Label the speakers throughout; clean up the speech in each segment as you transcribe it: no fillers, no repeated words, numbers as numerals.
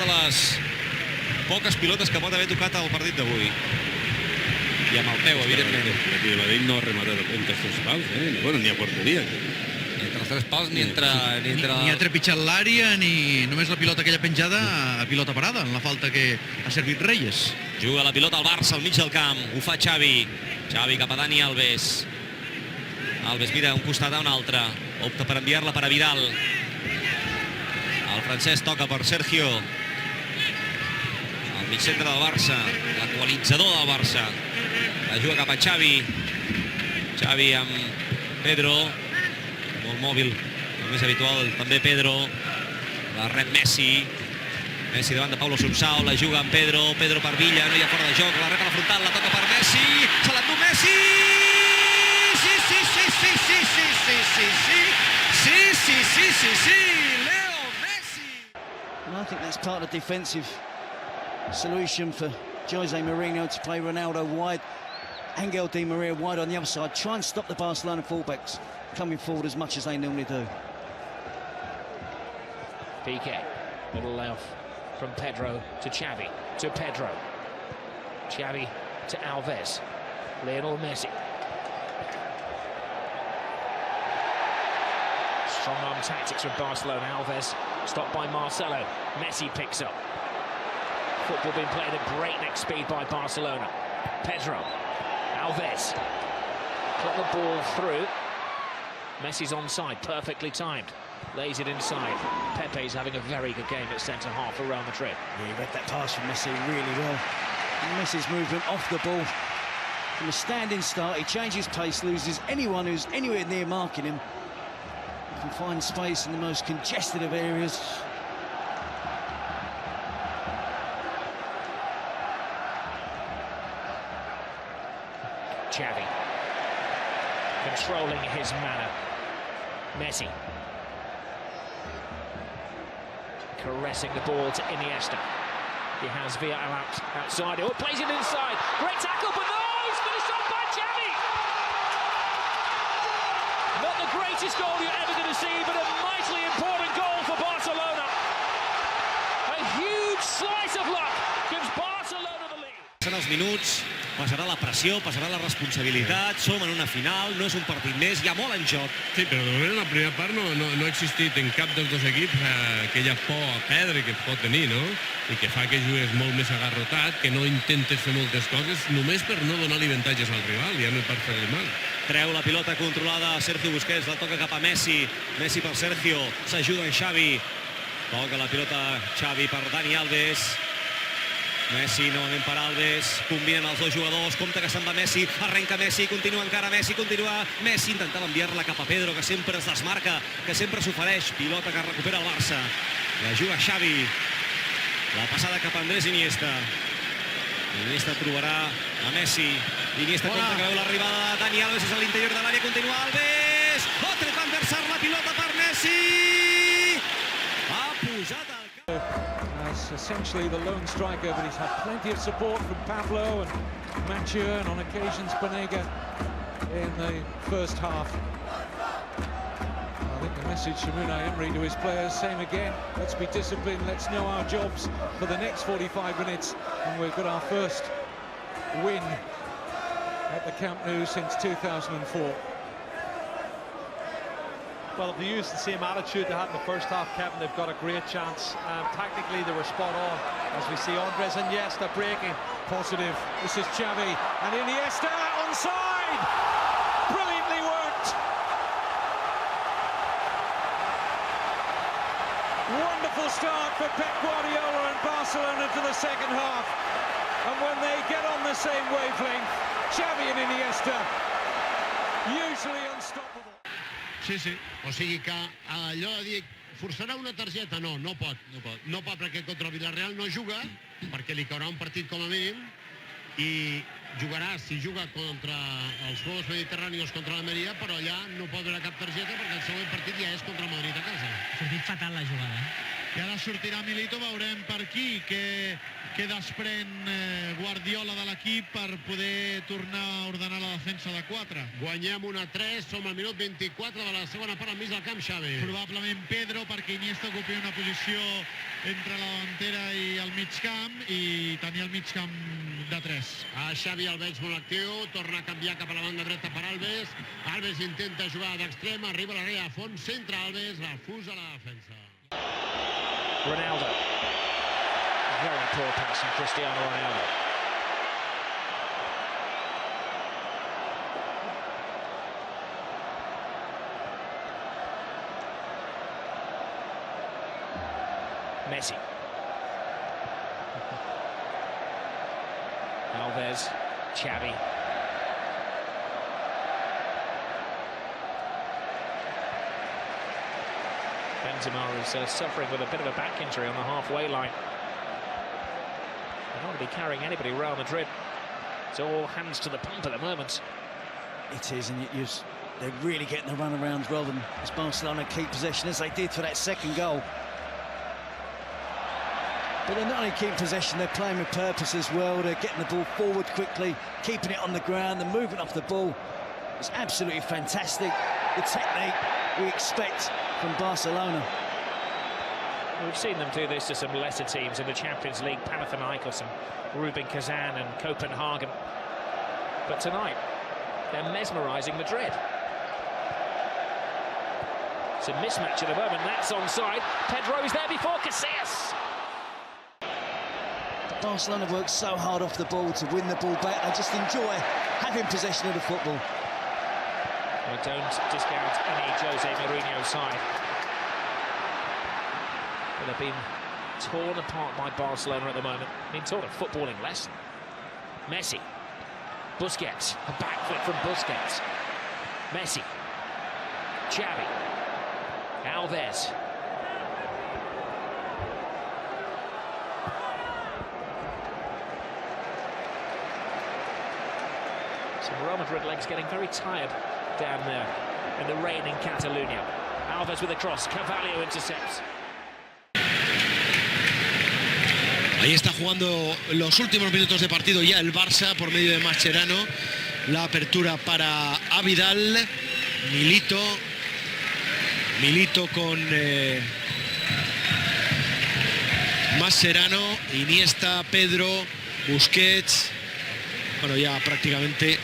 Speaker 1: de les poques pilotes que pot haver tocat al partit d'avui. I amb el peu, evidentment.
Speaker 2: Aquí el Badell no ha rematat entre els 3 pals, bueno, ni a porteria.
Speaker 1: Ni entre els 3 pals, ni entre...
Speaker 3: Ni ha trepitjat l'àrea, ni només la pilota aquella penjada a pilota parada, en la falta que ha servit Reyes.
Speaker 1: Juga la pilota al Barça, al mig del camp. Ho fa Xavi. Xavi cap a Dani Alves. Alves mira un costat a un altre. Opta per enviar-la per a Vidal. El francès toca per Sergio. El mig centre del Barça. L'actualitzador del Barça. La juga cap a Xavi. Xavi amb Pedro. Molt mòbil. El més habitual també Pedro. La rep Messi. Messi davant de Paulo Sunsao, la juga amb Pedro, Pedro per Villa, no hi ha fora de joc, la rep a la frontal, la toca per Messi, se l'endú Messi! Sí, sí, sí, sí, sí, sí, sí, sí, sí, sí, sí, sí, sí, sí, Leo Messi!
Speaker 4: And I think that's part of the defensive solution for Jose Mourinho to play Ronaldo wide, Angel Di Maria wide on the other side, try and stop the Barcelona fullbacks coming forward as much as they normally do.
Speaker 5: Piqué, little layoff from Pedro to Xavi, to Pedro. Xavi to Alves. Lionel Messi. Strong arm tactics from Barcelona. Alves stopped by Marcelo. Messi picks up. Football being played at breakneck speed by Barcelona. Pedro. Alves. Put the ball through. Messi's onside, perfectly timed. Lays it inside. Pepe's having a very good game at centre-half for Real Madrid.
Speaker 4: Yeah, he read that pass from Messi really well. And Messi's movement off the ball. From a standing start, he changes pace, loses anyone who's anywhere near marking him. He can find space in the most congested of areas.
Speaker 5: Xavi. Controlling his manner. Messi. Caressing the ball to Iniesta. He has Villarreal outside. Oh, plays it inside. Great tackle, but no! It's finished off by Xavi! Not the greatest goal you're ever going to see, but a mightily important goal for Barcelona. A huge slice of luck gives Barcelona the lead.
Speaker 1: Passen els minuts, passarà la pressió, passarà la responsabilitat, som en una final, no és un partit més, hi ha molt en joc.
Speaker 2: Sí, però de moment en la primera part no ha existit en cap dels dos equips aquella por a perdre que pot tenir, no? I que fa que jugues molt més agarrotat, que no intentes fer moltes coses només per no donar-li avantatges al rival, ja no per fer-li mal.
Speaker 1: Treu la pilota controlada a Sergio Busquets, la toca cap a Messi, Messi per Sergio, s'ajuda en Xavi, toca la pilota Xavi per Dani Alves, Messi novament per Alves, combinen els dos jugadors, compte que se'n va Messi, arrenca Messi, continua encara Messi, Messi intentava enviar-la cap a Pedro, que sempre es desmarca, que sempre s'ofereix, pilota que recupera el Barça, la juga Xavi, la passada cap a Andrés Iniesta, Iniesta trobarà a Messi, Iniesta compte que veu l'arribada de Dani Alves, és a l'interior de l'àrea, continua Alves, Otre va enversar la pilota per Messi, ha posat el camp.
Speaker 6: As essentially the lone striker, but he's had plenty of support from Pablo and Mathieu and on occasions Banega in the first half. I think the message from Unai Emery to his players, same again, let's be disciplined, let's know our jobs for the next 45 minutes, and we've got our first win at the Camp Nou since 2004.
Speaker 7: Well, if they use the same attitude they had in the first half, Kevin, they've got a great chance. Tactically, they were spot on. As we see Andres Iniesta breaking.
Speaker 6: Positive. This is Xavi and Iniesta onside. Brilliantly worked. Wonderful start for Pep Guardiola and Barcelona to the second half. And when they get on the same wavelength, Xavi and Iniesta, usually unstoppable.
Speaker 8: Sí, sí. O sigui que allò de dir forçarà una targeta, no pot. No pot perquè contra el Villarreal no juga, perquè li caurà un partit com a mínim, i jugarà, si juga contra els Juegos Mediterráneos contra l'Almeria, però allà no pot haver cap targeta perquè el següent partit ja és contra el Madrid a casa.
Speaker 9: Ha sortit fatal la jugada. I ara sortirà Milito, veurem per qui que desprèn Guardiola de l'equip per poder tornar a ordenar la defensa de 4.
Speaker 8: Guanyem 1-3, som al minut 24 de la segona part al mig del camp, Xavi.
Speaker 9: Probablement Pedro, perquè Iniesta ocupi una posició entre la davantera i el mig camp i tenir el mig camp de 3.
Speaker 8: Xavi el veig molt actiu, torna a canviar cap a la banda dreta per Alves. Alves intenta jugar d'extrem, arriba a l'àrea de fons, centra Alves, refusa la defensa.
Speaker 5: Ronaldo. Very poor pass from Cristiano Ronaldo. Messi. Alves. Xavi. Benzema is suffering with a bit of a back injury on the halfway line. They don't want to be carrying anybody Real Madrid. It's all hands to the pump at the moment.
Speaker 4: It is, and they're really getting the run-arounds rather than as Barcelona keep possession as they did for that second goal. But they're not only keeping possession, they're playing with purpose as well. They're getting the ball forward quickly, keeping it on the ground, the movement off the ball. It's absolutely fantastic. The technique we expect from Barcelona.
Speaker 5: We've seen them do this to some lesser teams in the Champions League, Panathinaikos and Rubin Kazan and Copenhagen. But tonight, they're mesmerising Madrid. It's a mismatch at the moment, that's onside. Pedro is there before Casillas.
Speaker 4: Barcelona works so hard off the ball to win the ball back. They just enjoy having possession of the football.
Speaker 5: They don't discount any Jose Mourinho side. But they've been torn apart by Barcelona at the moment. Been taught a footballing lesson. Messi. Busquets. A backflip from Busquets. Messi. Xavi. Alves. So Real Madrid legs getting very tired down there in the rain in Catalonia. Alves with a cross. Carvalho intercepts.
Speaker 3: Ahí está jugando los últimos minutos de partido ya el Barça por medio de Mascherano. La apertura para Avidal. Milito con Mascherano, Iniesta, Pedro, Busquets. Bueno, ya prácticamente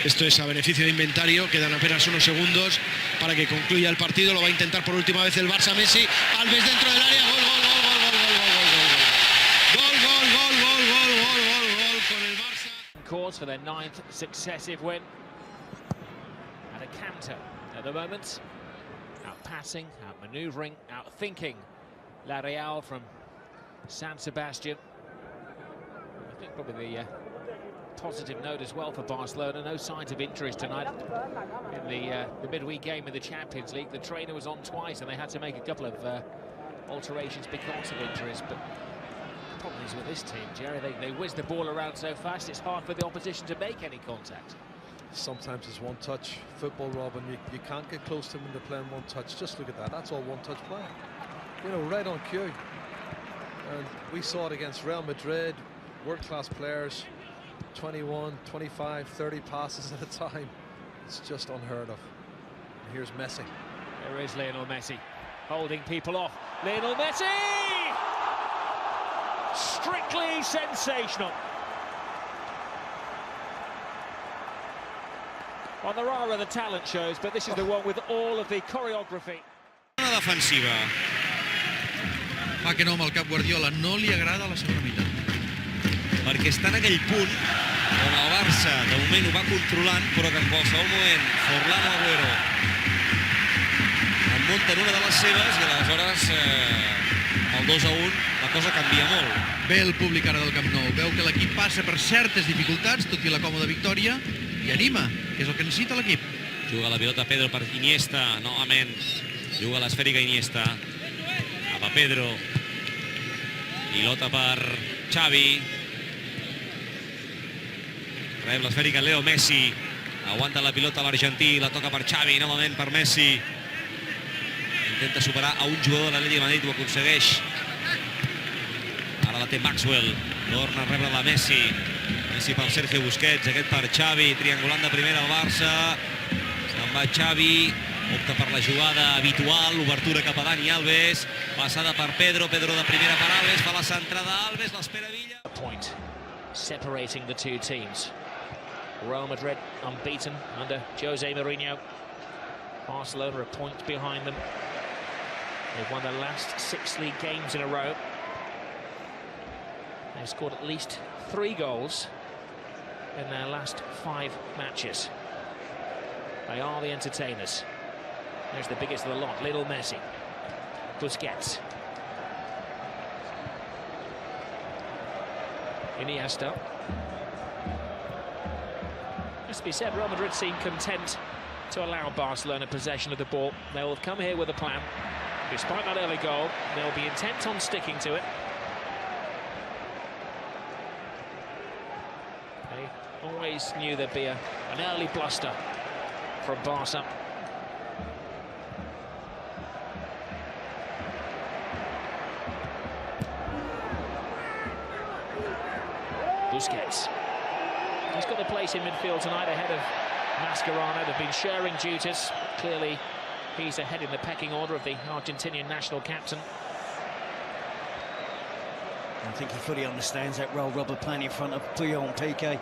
Speaker 3: esto es a beneficio de inventario. Quedan apenas unos segundos para que concluya el partido. Lo va a intentar por última vez el Barça. Messi, Alves dentro del área. Gol con el Barça.
Speaker 5: Cause for their 9th successive win. And a canter at the moment. Out passing, out manoeuvring, out thinking. La Real from San Sebastian. I think probably the positive note as well for Barcelona. No signs of injuries tonight. In the midweek game in the Champions League, the trainer was on twice and they had to make a couple of alterations because of injuries. But the problem is with this team, Jerry, they whiz the ball around so fast, it's hard for the opposition to make any contact.
Speaker 7: Sometimes it's one-touch football, Robin. You can't get close to them when they're playing one-touch. Just look at that. That's all one-touch play. You know, right on cue. And we saw it against Real Madrid, world-class players, 21, 25, 30 passes at a time. It's just unheard of. And here's Messi.
Speaker 5: There is Lionel Messi, holding people off. Lionel Messi! Strictly sensational. Well, there are other talent shows, but this is the one with all of the choreography.
Speaker 3: Una defensiva. Va que no amb el cap Guardiola, no li agrada la segona meitat.
Speaker 1: Perquè està en aquell punt on el Barça de moment ho va controlant, però que en qualsevol moment Forlán o Agüero en munten una de les seves i aleshores el 2-1 la cosa canvia molt.
Speaker 3: Ve el públic ara del Camp Nou, veu que l'equip passa per certes dificultats, tot i la còmoda victòria, i anima, que és el que necessita l'equip.
Speaker 1: Juga la pilota Pedro per Iniesta, novament. Juga l'esfèrica Iniesta. Cap a Pedro. Pilota per Xavi. Rep l'esfèrica Leo Messi. Aguanta la pilota l'argentí, la toca per Xavi, novament per Messi. Intenta superar a un jugador de l'Atlètic de Madrid, ho aconsegueix la té Maxwell, torna a rebre la Messi. Messi per Sergio Busquets, aquest per Xavi, triangulant de primera al Barça. Se'n va Xavi, opta per la jugada habitual, obertura cap a Dani Alves, passada per Pedro, Pedro de primera per Alves, fa la centrada Alves, l'espera Villa.
Speaker 5: A point separating the two teams. Real Madrid unbeaten under Jose Mourinho. Barcelona a point behind them. They've won their last 6 league games in a row. They've scored at least 3 goals in their last 5 matches. They are the entertainers. There's the biggest of the lot, Lionel Messi. Busquets. Iniesta. Must be said, Real Madrid seem content to allow Barcelona possession of the ball. They will have come here with a plan. Despite that early goal, they'll be intent on sticking to it. They always knew there'd be an early bluster from Barca. Busquets. He's got the place in midfield tonight ahead of Mascherano. They've been sharing duties. Clearly, he's ahead in the pecking order of the Argentinian national captain.
Speaker 4: I think he fully understands that roll rubber plan in front of Puyol and Piqué.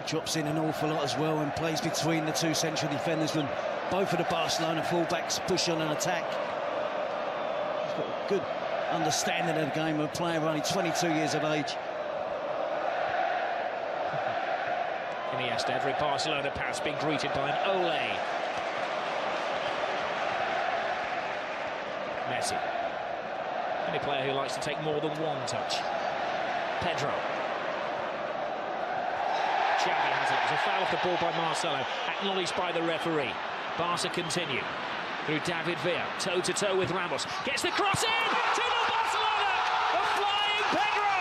Speaker 4: Drops in an awful lot as well and plays between the two central defenders when both of the Barcelona fullbacks push on an attack. He's got a good understanding of the game of a player only 22 years of age.
Speaker 5: Iniesta, every Barcelona pass being greeted by an Ole. Messi. Any player who likes to take more than one touch. Pedro. Xavi has it. There's a foul off the ball by Marcelo, acknowledged by the referee. Barca continue through David Villa, toe-to-toe with Ramos. Gets the cross in! 2-0 Barcelona! A flying Pedro!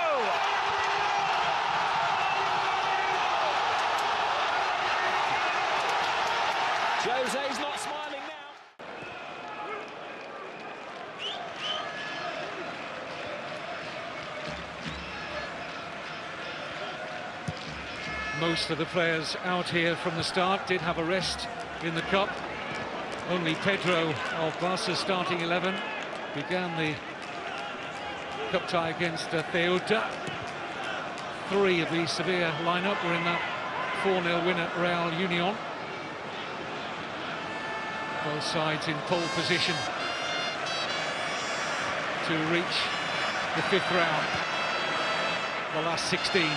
Speaker 5: Jose's not smiling now.
Speaker 6: Most of the players out here from the start did have a rest in the Cup. Only Pedro of Barca's starting 11 began the cup tie against Ceuta. 3 of the Sevilla lineup were in that 4-0 win at Real Union. Both sides in pole position to reach the 5th round, the last 16.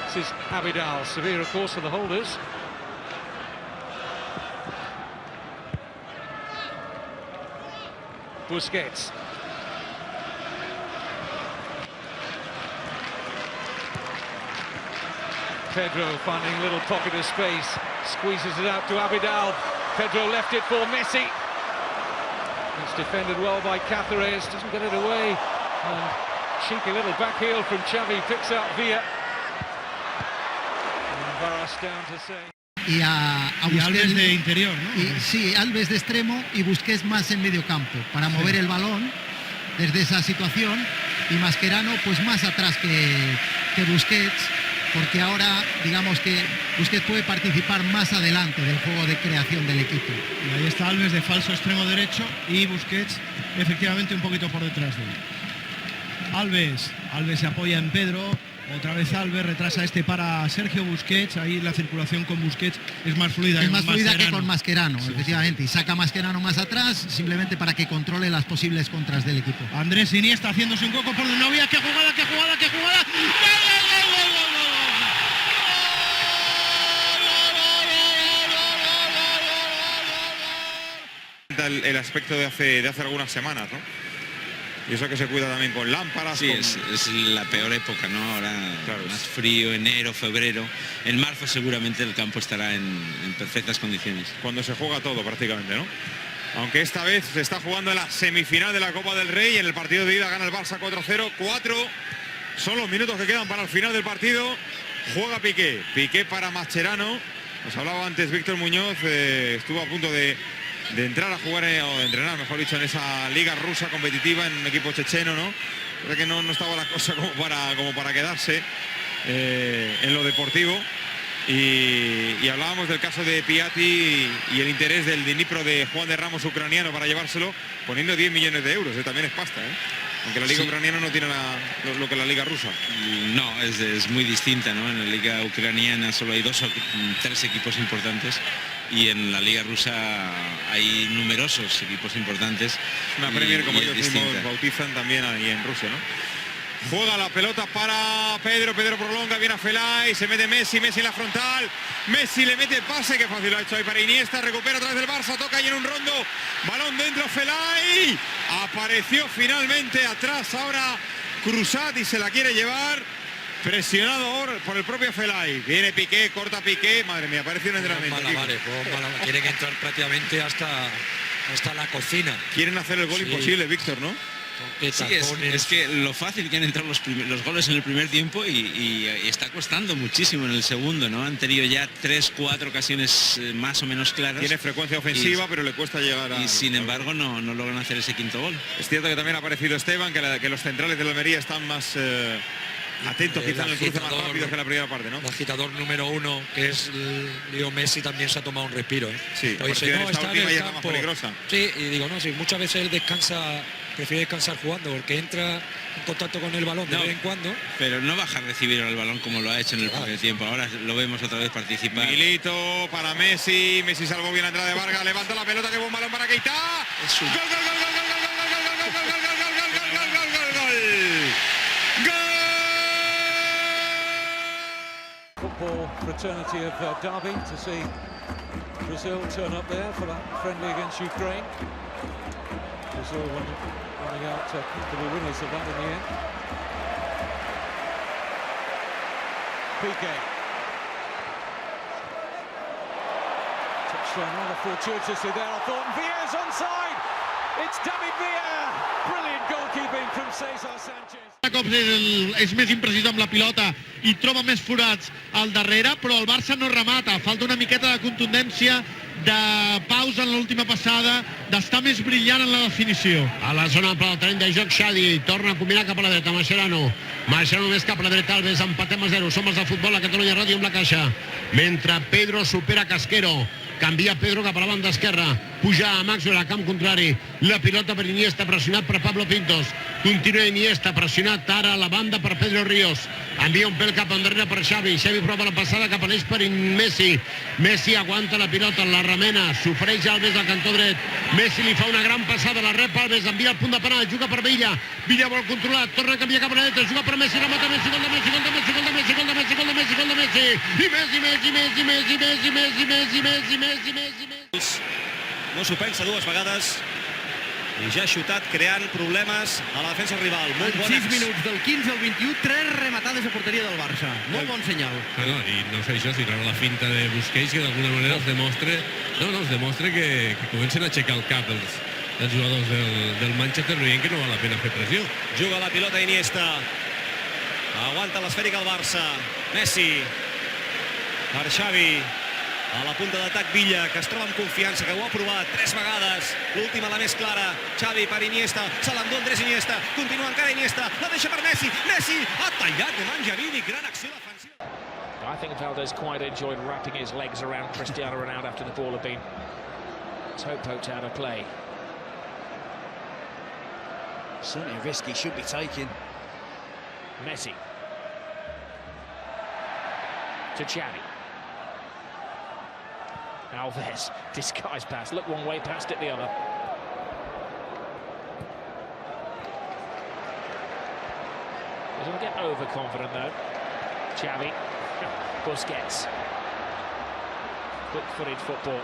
Speaker 6: This is Abidal. Sevilla, of course, for the holders. Busquets. Pedro finding a little pocket of space, squeezes it out to Abidal. Pedro left it for Messi. It's defended well by Cáceres, doesn't get it away. And cheeky little back heel from Xavi, picks out Villa. And Varas down to say.
Speaker 10: Y Busquets,
Speaker 9: Alves de interior, ¿no?
Speaker 10: Sí, Alves de extremo y Busquets más en medio campo para mover el balón desde esa situación, y Mascherano pues más atrás que Busquets, porque ahora digamos que Busquets puede participar más adelante del juego de creación del equipo.
Speaker 9: Y ahí está Alves de falso extremo derecho y Busquets efectivamente un poquito por detrás de él. Alves se apoya en Pedro. Otra vez Alves retrasa para Sergio Busquets. Ahí la circulación con Busquets es más fluida.
Speaker 10: Es más fluida que con Mascherano,
Speaker 9: sí,
Speaker 10: efectivamente.
Speaker 9: Sí.
Speaker 10: Y saca Mascherano más atrás, simplemente para que controle las posibles contras del equipo.
Speaker 9: Andrés Iniesta haciéndose un coco por la novia. ¡Qué jugada, qué jugada, qué jugada!
Speaker 11: El aspecto de hace algunas semanas, ¿no? Y eso que se cuida también con lámparas.
Speaker 12: Sí,
Speaker 11: con...
Speaker 12: es la peor época, ¿no? Ahora
Speaker 11: claro,
Speaker 12: más frío, enero, febrero. En marzo seguramente el campo estará en perfectas condiciones.
Speaker 11: Cuando se juega todo prácticamente, ¿no? Aunque esta vez se está jugando en la semifinal de la Copa del Rey. En el partido de ida gana el Barça 4-0. 4 son los minutos que quedan para el final del partido. Juega Piqué para Mascherano. Nos hablaba antes Víctor Muñoz, estuvo a punto de de entrar a jugar, o de entrenar, mejor dicho, en esa liga rusa competitiva, en un equipo checheno, ¿no? Creo que no estaba la cosa como para quedarse en lo deportivo. Y hablábamos del caso de Piatti y el interés del Dnipro de Juan de Ramos, ucraniano, para llevárselo, poniendo 10 millones de euros, también es pasta, aunque la liga ucraniana no tiene lo que la liga rusa.
Speaker 12: No, es muy distinta, ¿no? En la liga ucraniana solo hay 2 o 3 equipos importantes y en la liga rusa hay numerosos equipos importantes.
Speaker 11: Una Premier, como ellos mismos bautizan, también ahí en Rusia, ¿no? Juega la pelota para Pedro prolonga, viene a Felay, se mete Messi en la frontal, Messi le mete pase, que fácil lo ha hecho ahí para Iniesta, recupera otra vez del Barça, toca ahí en un rondo, balón dentro, Felay, apareció finalmente atrás ahora Cruzat y se la quiere llevar, presionado por el propio Felay, viene Piqué, corta Piqué, madre mía, parece un entrenamiento.
Speaker 13: Quieren entrar prácticamente hasta la cocina.
Speaker 11: Quieren hacer el gol imposible, Víctor, ¿no?
Speaker 12: Sí, es que lo fácil que han entrado los goles en el primer tiempo y está costando muchísimo en el segundo, ¿no? Han tenido ya 3-4 ocasiones más o menos claras.
Speaker 11: Tiene frecuencia ofensiva, pero le cuesta llegar a...
Speaker 12: Y sin embargo no logran hacer ese quinto gol.
Speaker 11: Es cierto que también ha aparecido Esteban, que los centrales de la Almería están más atentos quizá en el cruce más rápido que en la primera parte, ¿no?
Speaker 13: El agitador número 1, que es Leo Messi, también se ha tomado un respiro.
Speaker 11: Sí,
Speaker 13: dice, no,
Speaker 11: esta
Speaker 13: está en el
Speaker 11: ya
Speaker 13: campo.
Speaker 11: Más peligrosa.
Speaker 13: Sí, y digo, no, sí, muchas veces él prefiere descansar jugando, porque entra en contacto con el balón de vez en cuando.
Speaker 12: Pero no baja a recibir el balón como lo ha hecho en el primer tiempo. Ahora lo vemos otra vez participar.
Speaker 11: Milito para Messi salvó bien la entrada de Vargas, levanta la pelota, que buen balón para Keita. ¡Gol, gol, gol, gol, gol, gol, gol, gol, gol,
Speaker 6: Football fraternity of Derby to see Brazil turn up there for that friendly against Ukraine. Brazil running out to be winners of that in the end. Piqué. Touchdown rather fortuitously there, I thought. And Villa's onside. It's David Villa. Brilliant goalkeeping from César Sánchez.
Speaker 8: És més impreciso amb la pilota i troba més forats al darrere, però el Barça no remata. Falta una miqueta de contundència, de pausa en l'última passada, d'estar més brillant en la definició. A la zona per al terreny de joc, Xadi torna a combinar cap a la dreta, Mascherano més cap a la dreta, Alves, empatem a 0. Som els de Futbol a Catalunya Ràdio amb la caixa. Mentre Pedro supera Casquero, canvia Pedro cap a la banda esquerra, puja a Maxwell a camp contrari, la pilota per Iniesta, pressionat per Pablo Pintos, continua Iniesta, pressionat ara a la banda per Pedro Ríos, envia un pèl cap enrere per Xavi prova la passada cap a l'eix per Messi aguanta la pilota, la remena, s'ofereix Alves al cantó dret, Messi li fa una gran passada, la rep Alves, envia el punt de penal, juga per Villa vol controlar, torna a canviar cap a la dreta, juga per Messi, remata Messi, gol de Messi, gol de Messi, gol de Messi, gol de Messi, gol de Messi, gol de Messi, i Messi.
Speaker 1: No s'ho pensa dues vegades i ja ha xutat creant problemes a la defensa rival. Molt bones.
Speaker 9: 6 minuts, del 15 al 21, 3 rematades a porteria del Barça. Molt bon senyal.
Speaker 2: I no sé això, sinó la finta de Busquets, que d'alguna manera els demostra que comencen a aixecar el cap els jugadors del Manchester, veient que no val la pena fer pressió.
Speaker 1: Juga la pilota Iniesta. Aguanta l'esfèrica el Barça. Messi per Xavi. A la punta d'atac Villa, que es troba amb confiança, que ho ha provat 3 vegades. L'última, la més clara. Xavi per Iniesta, se l'endú Andrés Iniesta, continua encara Iniesta, la deixa per Messi, ha tallat de Manjavini, gran acció defensiva.
Speaker 5: I think Valdez quite enjoyed wrapping his legs around Cristiano Ronaldo after the ball had been toe-poked out of play.
Speaker 4: Certainly a risk he should be taking.
Speaker 5: Messi. To Xavi. Alves, disguised pass, look one way, passed it the other. Doesn't get overconfident though. Xavi, Busquets. Quick-footed football.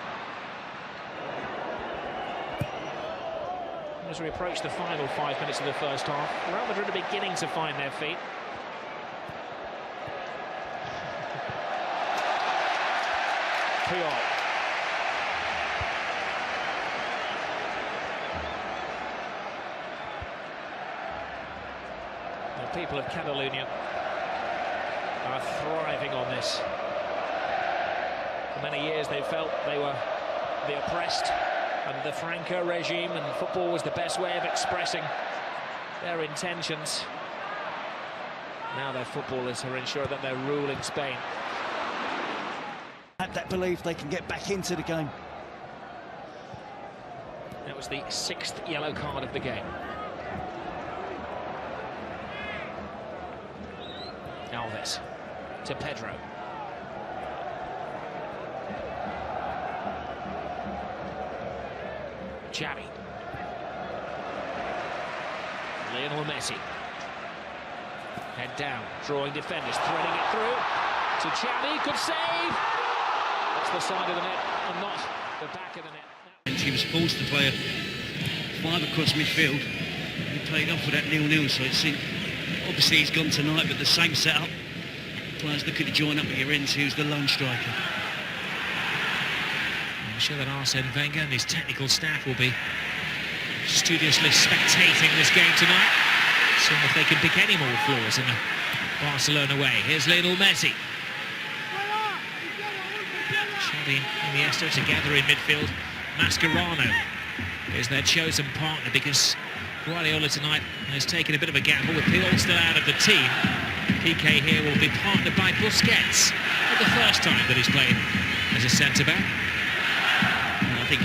Speaker 5: As we approach the final 5 minutes of the first half, Real Madrid are beginning to find their feet. Puyol. The people of Catalonia are thriving on this. For many years they felt they were the oppressed under the Franco regime, and football was the best way of expressing their intentions. Now their footballers are ensuring that they're ruling Spain.
Speaker 4: Had that belief they can get back into the game.
Speaker 5: That was the 6th yellow card of the game. Alves to Pedro. Xavi. Lionel Messi. Head down, drawing defenders, threading it through to Xavi, could save. That's the side of the net and not the back of the net.
Speaker 14: And he was forced to play a 5 across midfield. He played off with that 0-0, so it's obviously he's gone tonight, but the same setup. Players looking to join up at your ends, who's the lone striker.
Speaker 5: I'm sure that Arsene Wenger and his technical staff will be studiously spectating this game tonight, seeing if they can pick any more flaws in the Barcelona way. Here's Lionel Messi. Xavi and Iniesta together in midfield. Mascherano is their chosen partner because Guardiola tonight has taken a bit of a gamble with Puyol still out of the team. Piqué here will be partnered by Busquets for the first time that he's played as a centre-back.
Speaker 14: I think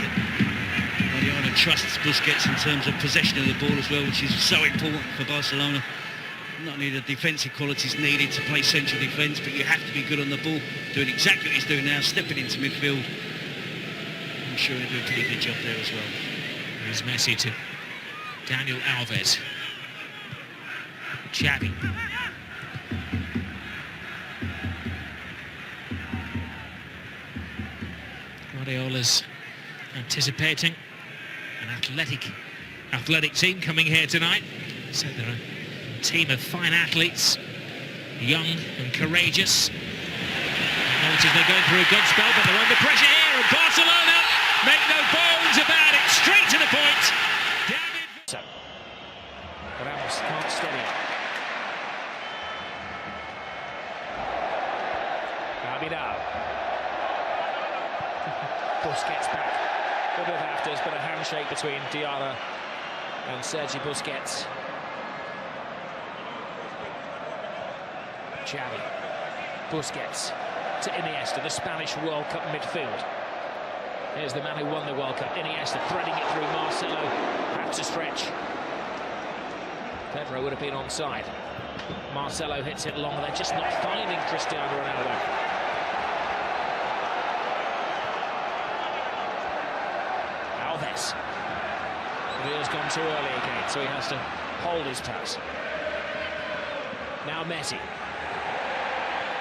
Speaker 14: Guardiola trusts Busquets in terms of possession of the ball as well, which is so important for Barcelona. Not only the defensive qualities needed to play central defence, but you have to be good on the ball, doing exactly what he's doing now, stepping into midfield. I'm sure he'll do a pretty good job there as well.
Speaker 5: Here's Messi to Daniel Alves. Xavi. Guardiola's anticipating an athletic team coming here tonight. So they're a team of fine athletes, young and courageous. Notice they're going through a good spell, but they're under pressure here, and Barcelona make no bones about it. Straight to the point. But Ramos can't steady it. Abidal. Busquets back. A bit of afters, but a handshake between Diarra and Sergi Busquets. Xavi. Busquets to Iniesta, the Spanish World Cup midfield. Here's the man who won the World Cup, Iniesta, threading it through Marcelo. Had to stretch. Pedro would have been onside. Marcelo hits it long. They're just not finding Cristiano Ronaldo. Alves. He has gone too early again, so he has to hold his pass. Now Messi.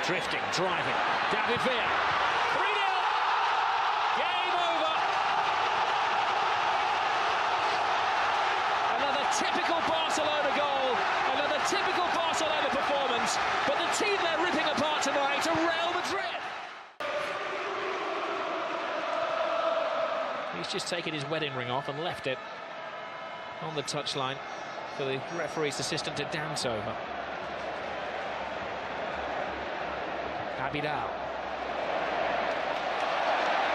Speaker 5: Drifting, driving. David Villa. 3-0. Game over. Another typical Barcelona goal. Another typical Barcelona performance. But the team they're ripping apart tonight are Real Madrid. He's just taken his wedding ring off and left it on the touchline for the referee's assistant to dance over. Abidal.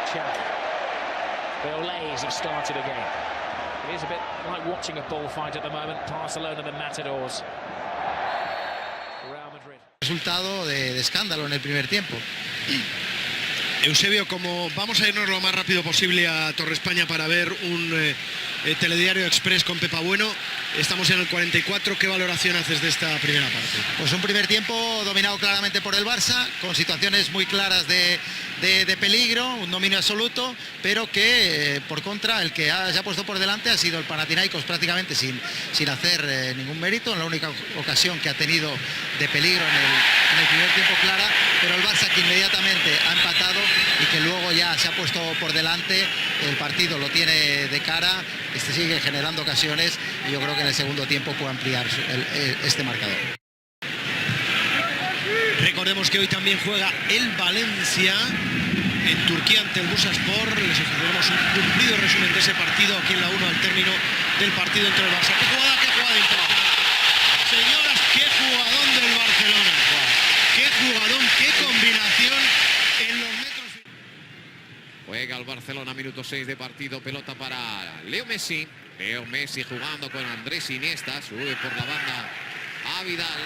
Speaker 5: Xavi. The Olays have started again. It is a bit like watching a bullfight at the moment. Barcelona, the Matadors. Real Madrid.
Speaker 10: Resultado de escándalo en el primer tiempo.
Speaker 3: Eusebio, como vamos a irnos lo más rápido posible a Torre España para ver un telediario express con Pepa Bueno, estamos en el 44, ¿qué valoración haces de esta primera parte?
Speaker 10: Pues un primer tiempo dominado claramente por el Barça, con situaciones muy claras de peligro, un dominio absoluto, pero que por contra el que se ha puesto por delante ha sido el Panathinaikos prácticamente sin hacer ningún mérito, en la única ocasión que ha tenido de peligro en el primer tiempo clara, pero el Barça que inmediatamente ha empatado y que luego ya se ha puesto por delante, el partido lo tiene de cara, sigue generando ocasiones y yo creo que en el segundo tiempo puede ampliar este marcador.
Speaker 3: Recordemos que hoy también juega el Valencia en Turquía ante el Bursaspor. Les ofreceremos un cumplido resumen de ese partido aquí en la 1 al término del partido entre el Barça. ¡Qué jugada interesante! Señoras, qué jugadón del Barcelona. ¡Qué jugadón, qué combinación en los metros!
Speaker 15: Juega el Barcelona, minuto 6 de partido, pelota para Leo Messi. Leo Messi jugando con Andrés Iniesta, sube por la banda a Vidal.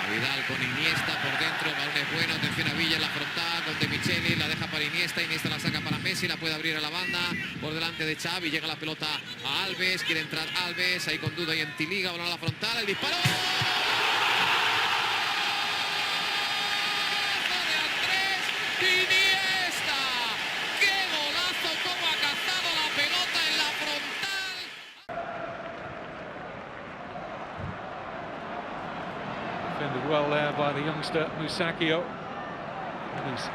Speaker 15: A Vidal con Iniesta por dentro, el balón es bueno, atención a Villa en la frontal, con De Micheli, la deja para Iniesta, Iniesta la saca para Messi, la puede abrir a la banda, por delante de Xavi, llega la pelota a Alves, quiere entrar Alves, ahí con duda y en Tiliga, balón a la frontal, el disparo. Iniesta, qué golazo, cómo ha cazado la pelota en la frontal.
Speaker 6: Defended well there by the youngster Musacchio. And he's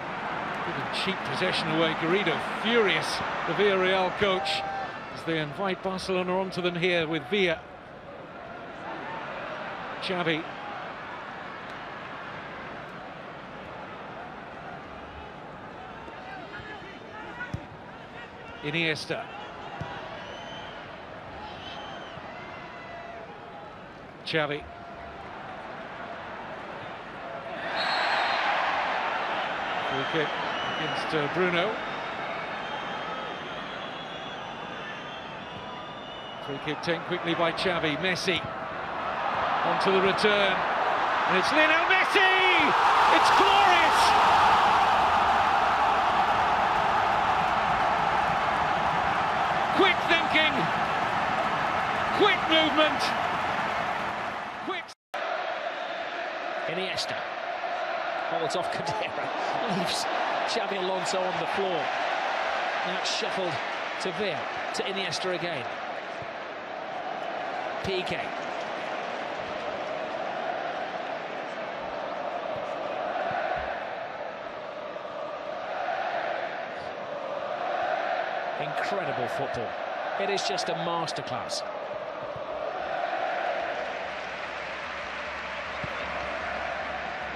Speaker 6: given cheap possession away. Garrido furious, the Villarreal coach, as they invite Barcelona onto them here with Villa. Xavi. Iniesta. Xavi. Free kick against Bruno. Free kick taken quickly by Xavi. Messi onto the return. And it's Lionel Messi! It's glorious! Quick thinking, quick movement, quick.
Speaker 5: Iniesta holds off Kadira, leaves Xavi Alonso on the floor. Now it's shuffled to Villa, to Iniesta again. PK. Incredible football. It is just a masterclass.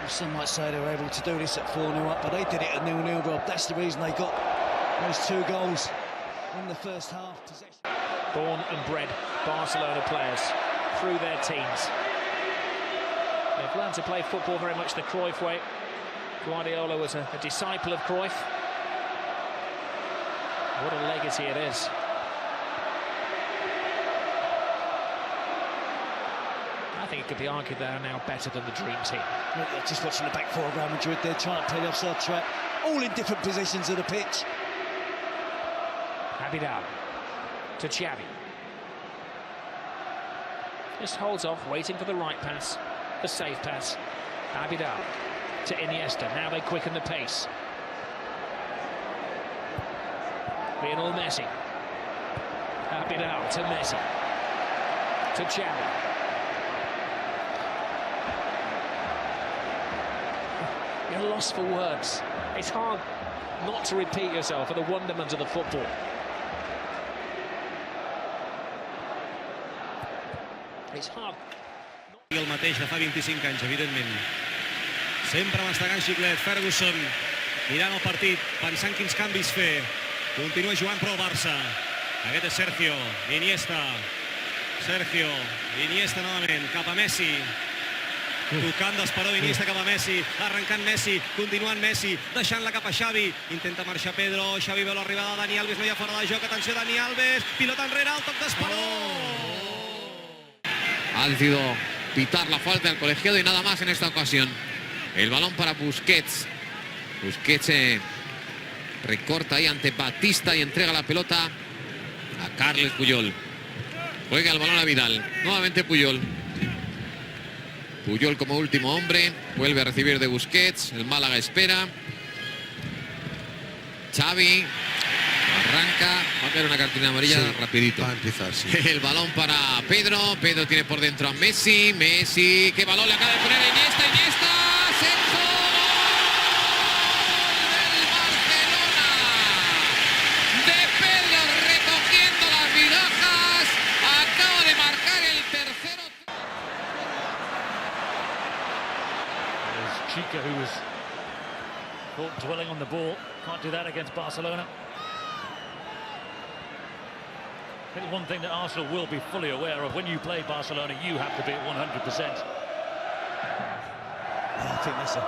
Speaker 4: Some might say they were able to do this at 4-0 up, but they did it at 0-0, Rob. That's the reason they got those 2 goals in the first half.
Speaker 5: Born and bred Barcelona players through their teams. They've learned to play football very much the Cruyff way. Guardiola was a disciple of Cruyff. What a legacy it is. I think it could be argued they are now better than the dream team.
Speaker 4: Look, they're just watching the back 4 of Real Madrid. They're trying to play the offside trap, all in different positions of the pitch.
Speaker 5: Abidal to Xavi. Just holds off, waiting for the right pass, the safe pass. Abidal to Iniesta. Now they quicken the pace. Lionel Messi. Abidal to Messi. To Xavi. You're lost for words. It's hard not to repeat yourself at the wonderment of the football. It's hard.
Speaker 1: El mateix de fa 25 anys, evidentment. Sempre mastegant xiclet, Ferguson, mirant el partit, pensant quins canvis fer. Continua jugant pro Barça. Aquest és Sergio, Iniesta. Sergio, Iniesta novament, cap a Messi. Tocant d'esperó Iniesta cap a Messi, arrencant Messi, continuant Messi, deixant-la cap a Xavi, intenta marxar Pedro, Xavi veu l'arribada de Dani Alves, no hi ha fora de joc, atenció Dani Alves, pilota enrere, el toc d'esperó.
Speaker 15: Ha decidido pitar la falta del colegiado y nada más en esta ocasión. El balón para Busquets. Busquets recorta ahí ante Batista y entrega la pelota a Carles Puyol. Juega el balón a Vidal, nuevamente Puyol. Puyol como último hombre, vuelve a recibir de Busquets, el Málaga espera. Xavi arranca, va a caer una cartulina amarilla rapidito.
Speaker 16: Va a empezar, sí.
Speaker 15: El balón para Pedro, Pedro tiene por dentro a Messi, Messi, qué balón le acaba de poner a Iniesta, Iniesta, ¡Centro! ¡Gol del Barcelona! De Pedro recogiendo las migajas, acaba de marcar el tercero.
Speaker 17: Chica, who was caught dwelling on the ball, can't do that against Barcelona. I think one thing that Arsenal will be fully aware of, when you play Barcelona, you have to be at 100%.
Speaker 4: I think that's a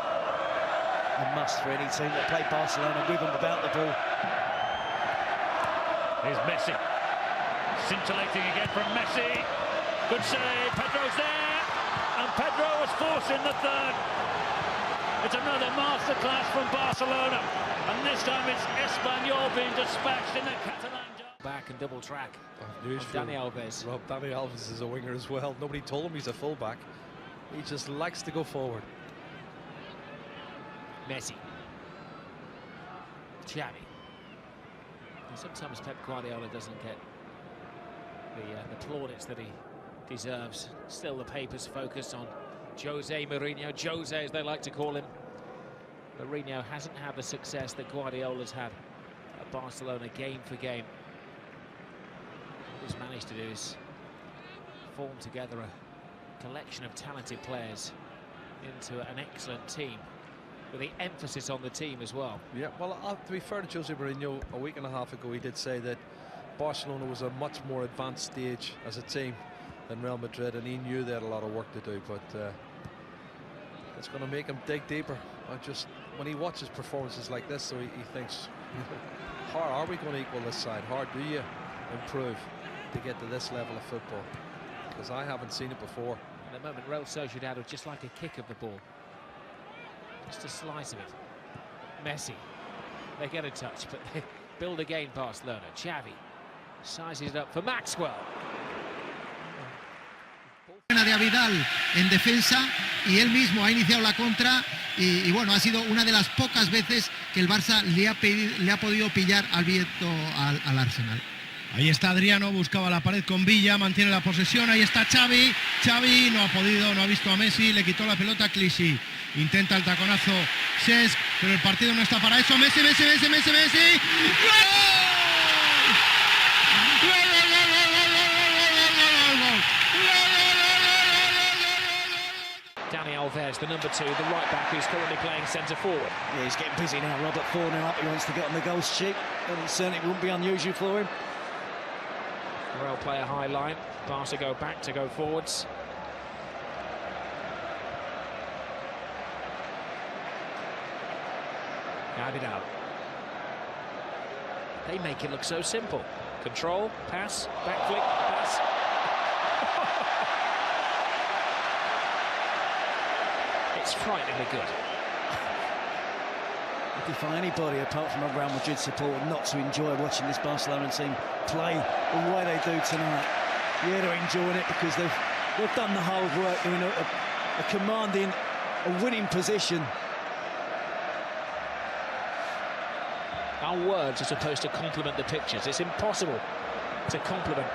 Speaker 4: must for any team that play Barcelona with and without the ball.
Speaker 17: Here's Messi. Scintillating again from Messi. Good save. Pedro's there. And Pedro was forced in the third. It's another masterclass from Barcelona. And this time it's Espanyol being dispatched in the Catalan.
Speaker 5: Back and double track.
Speaker 7: Dani
Speaker 5: Alves.
Speaker 7: Rob, Dani Alves is a winger as well. Nobody told him he's a fullback. He just likes to go forward.
Speaker 5: Messi. Xavi. And sometimes Pep Guardiola doesn't get the plaudits that he deserves. Still the papers focus on Jose Mourinho, Jose as they like to call him. Mourinho hasn't had the success that Guardiola's had at Barcelona game for game. What he's managed to do is form together a collection of talented players into an excellent team, with the emphasis on the team as well.
Speaker 7: Yeah, well, to be fair to Jose Mourinho, a week and a half ago he did say that Barcelona was a much more advanced stage as a team than Real Madrid, and he knew they had a lot of work to do, but it's going to make him dig deeper. When he watches performances like this, so he thinks, how are we going to equal this side? How do you improve to get to this level of football? Because I haven't seen it before.
Speaker 5: At the moment, Real Sociedad would just like a kick of the ball. Just a slice of it. Messi. They get a touch, but they build again Barcelona. Xavi sizes it up for Maxwell.
Speaker 10: De Vidal en defensa, y él mismo ha iniciado la contra, y bueno, ha sido una de las pocas veces que el Barça le ha podido pillar al viento al Arsenal.
Speaker 9: Ahí está Adriano, buscaba la pared con Villa, mantiene la posesión, ahí está Xavi, no ha podido, no ha visto a Messi, le quitó la pelota a Clichy, intenta el taconazo Cesc, pero el partido no está para eso. Messi, ¡gol!
Speaker 5: Dani Alves, the number 2, the right back who's currently playing centre forward.
Speaker 4: Yeah, he's getting busy now, Robert. 4-0 up, he wants to get on the goal sheet, and it certainly wouldn't be unusual for him.
Speaker 5: Real play a high line, Barca go back to go forwards. Vidal. They make it look so simple. Control, pass, back flick, pass. It's frighteningly good.
Speaker 4: I defy anybody apart from a Real Madrid supporter not to enjoy watching this Barcelona team play the way they do tonight. Yeah, they're enjoying it because they've done the hard work. They're in a commanding, a winning position.
Speaker 5: Our words are supposed to complement the pictures. It's impossible to complement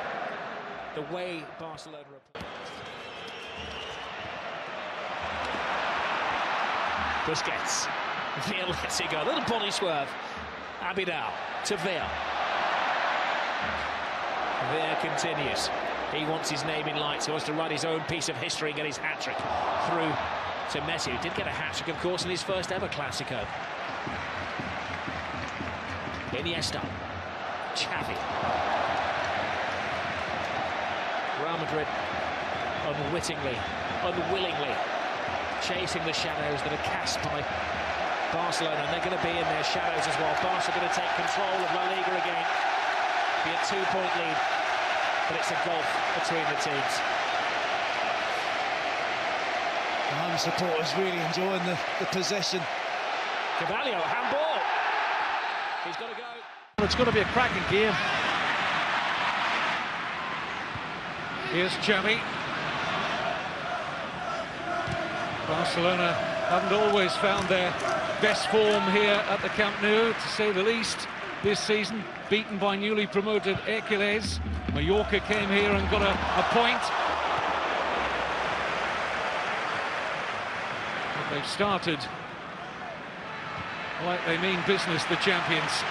Speaker 5: the way Barcelona are playing. Busquets. Villa lets it go. A little body swerve. Abidal to Villa. Villa continues. He wants his name in lights. He wants to write his own piece of history and get his hat-trick through to Messi, who did get a hat-trick, of course, in his first ever Clásico. Iniesta. Xavi. Real Madrid unwittingly, unwillingly chasing the shadows that are cast by Barcelona, and they're going to be in their shadows as well. Barca are going to take control of La Liga again. Be a 2-point lead, but it's a gulf between the teams.
Speaker 4: The home supporters really enjoying the possession.
Speaker 5: Carvalho, handball. He's got to go.
Speaker 6: Well, it's going to be a cracking game. Here's Xavi. Barcelona haven't always found their best form here at the Camp Nou, to say the least, this season. Beaten by newly promoted Hercules. Mallorca came here and got a point. But they've started like they mean business, the champions.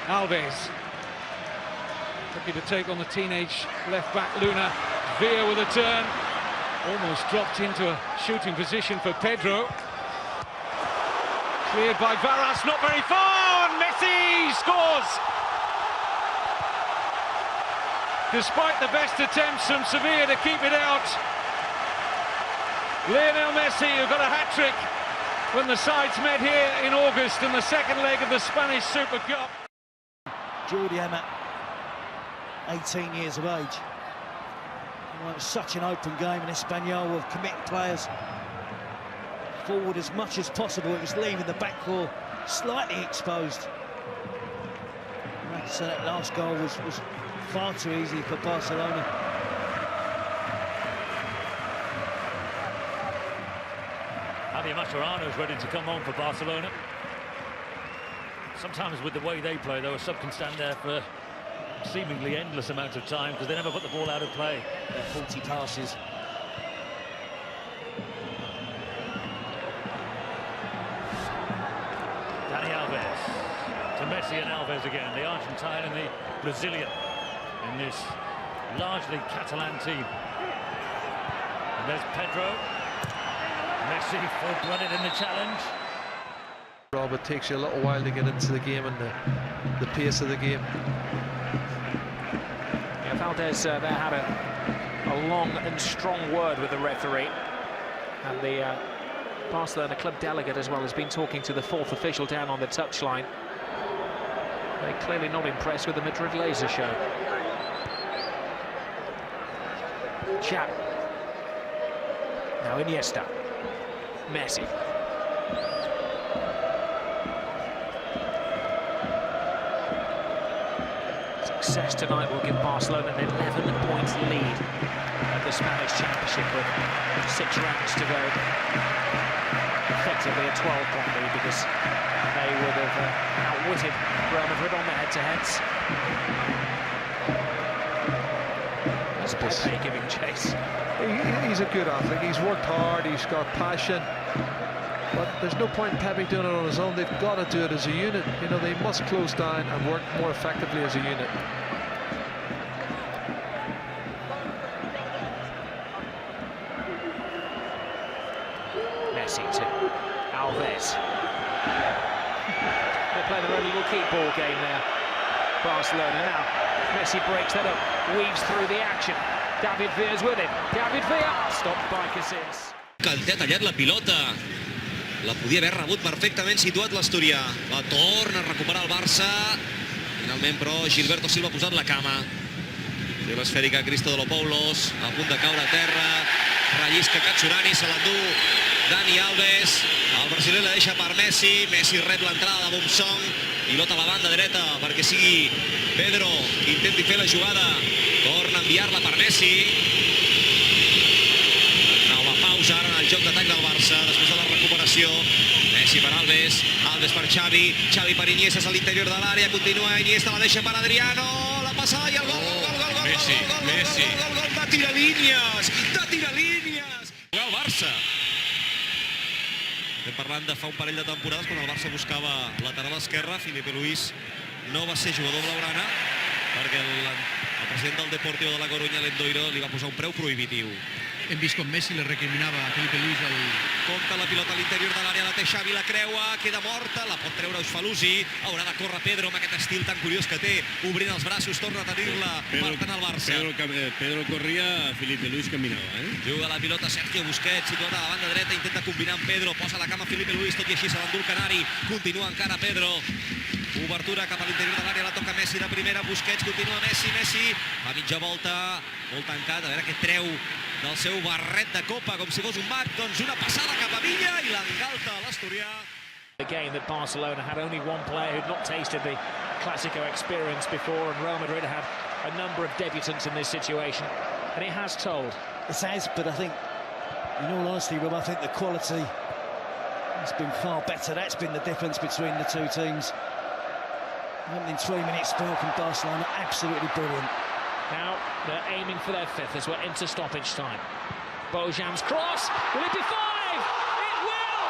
Speaker 6: Alves. Looking to take on the teenage left-back Luna. Villa with a turn. Almost dropped into a shooting position for Pedro. Cleared by Varas, not very far, and Messi scores! Despite the best attempts from Sevilla to keep it out, Lionel Messi, who got a hat-trick when the sides met here in August in the second leg of the Spanish Super Cup.
Speaker 4: Jordi Amat, 18 years of age. Well, it was such an open game, and Espanyol were committing players forward as much as possible. It was leaving the back four slightly exposed. So that last goal was far too easy for Barcelona.
Speaker 17: Javier Mascherano's ready to come on for Barcelona. Sometimes with the way they play, though, a sub can stand there for seemingly endless amounts of time because they never put the ball out of play.
Speaker 4: 40 passes.
Speaker 17: Dani Alves to Messi and Alves again, the Argentine and the Brazilian in this largely Catalan team. And there's Pedro. Messi full-blooded in the challenge.
Speaker 7: Rob, it takes you a little while to get into the game and the pace of the game.
Speaker 5: Yeah, Valdez there had a long and strong word with the referee, and the Barcelona club delegate as well has been talking to the fourth official down on the touchline. They're clearly not impressed with the Madrid laser show. Xavi. Now Iniesta. Messi. Success tonight will give Barcelona an 11-point lead at the Spanish Championship with 6 rounds to go. Effectively a 12-point lead because they would have outwitted Real Madrid on the head-to-heads. That's Pepe giving chase.
Speaker 7: He's a good athlete. He's worked hard. He's got passion. But there's no point in Pepe doing it on his own. They've got to do it as a unit. You know, they must close down and work more effectively as a unit.
Speaker 5: Messi to Alves. They play their own little keep ball game there. Barcelona now. Messi breaks that up, weaves through the action. David Villa's with him. David Villa stopped by Casillas.
Speaker 1: Té ha tallat la pilota. La podia haver rebut perfectament situat l'Asturià. La torna a recuperar el Barça. Finalment, però, Gilberto Silva ha posat la cama. Té l'esfèrica Christodoulos, a punt de caure a terra. Rellisca Katsurani, se l'endú Dani Alves. El brasiler la deixa per Messi. Messi rep l'entrada de Bumsong. Pilota a la banda dreta perquè sigui Pedro qui intenti fer la jugada. Torna a enviar-la per Messi. Nova pausa ara en el joc d'atac del Barça després de la recuperació. Messi per Alves, Alves per Xavi, Xavi per Iniesta a l'interior de l'àrea, continua Iniesta, la deixa per Adriano, la passada i el gol,
Speaker 2: Messi.
Speaker 1: de tiralínies, Jugar el Barça. Estem parlant de fa un parell de temporades quan el Barça buscava lateral esquerre. Felipe Luis no va ser jugador blaugrana perquè el president del Deportivo de la Coruña, l'Endoiro, li va posar un preu prohibitiu.
Speaker 9: Hem vist com Messi le recriminava a Felipe Luis el...
Speaker 1: Compta la pilota a l'interior de l'àrea, la té Xavi, la creua, queda morta, la pot treure Eusfalusi, haurà de córrer Pedro amb aquest estil tan curiós que té, obrint els braços, torna a tenir-la, marcant el Barça.
Speaker 2: Pedro corria, Felipe Luis caminava.
Speaker 1: Juga la pilota Sergio Busquets, situat a la banda dreta, intenta combinar amb Pedro, posa la cama Felipe Luis, tot i així se l'endú el Canari, continua encara Pedro. Obertura cap a l'interior de l'àrea, la toca Messi de primera, Busquets, continua Messi, fa mitja volta, molt tancat, a veure què treu del seu barret de copa, com si fos un mag, doncs una passada cap a Villa i l'engalta a l'Asturià.
Speaker 5: A game that Barcelona had only one player who'd not tasted the Clásico experience before, and Real Madrid had a number of debutants in this situation, and it has told.
Speaker 4: It has, but I think, in all honesty, Rob, I think the quality has been far better. That's been the difference between the two teams. Opening 3 minutes spell from Barcelona, absolutely brilliant.
Speaker 5: Now they're aiming for their fifth as we're into stoppage time. Bojan's cross, will it be 5? It will!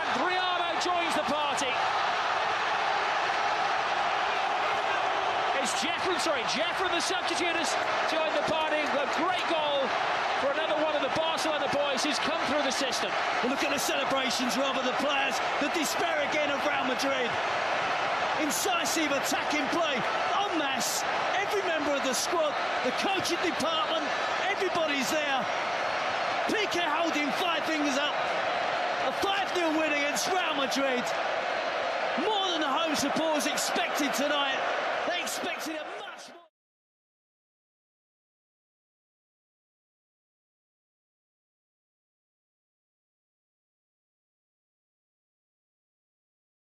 Speaker 5: Adriano joins the party. It's Jeff from the substitute has joined the party. A great goal for another one of the Barcelona boys who's come through the system.
Speaker 4: Well, look at the celebrations, Rob, of the players, the despair again of Real Madrid. Incisive attacking play, en masse. Every member of the squad, the coaching department, everybody's there. Piqué holding 5 fingers up. A 5-0 win against Real Madrid. More than the home supporters expected tonight. They expected a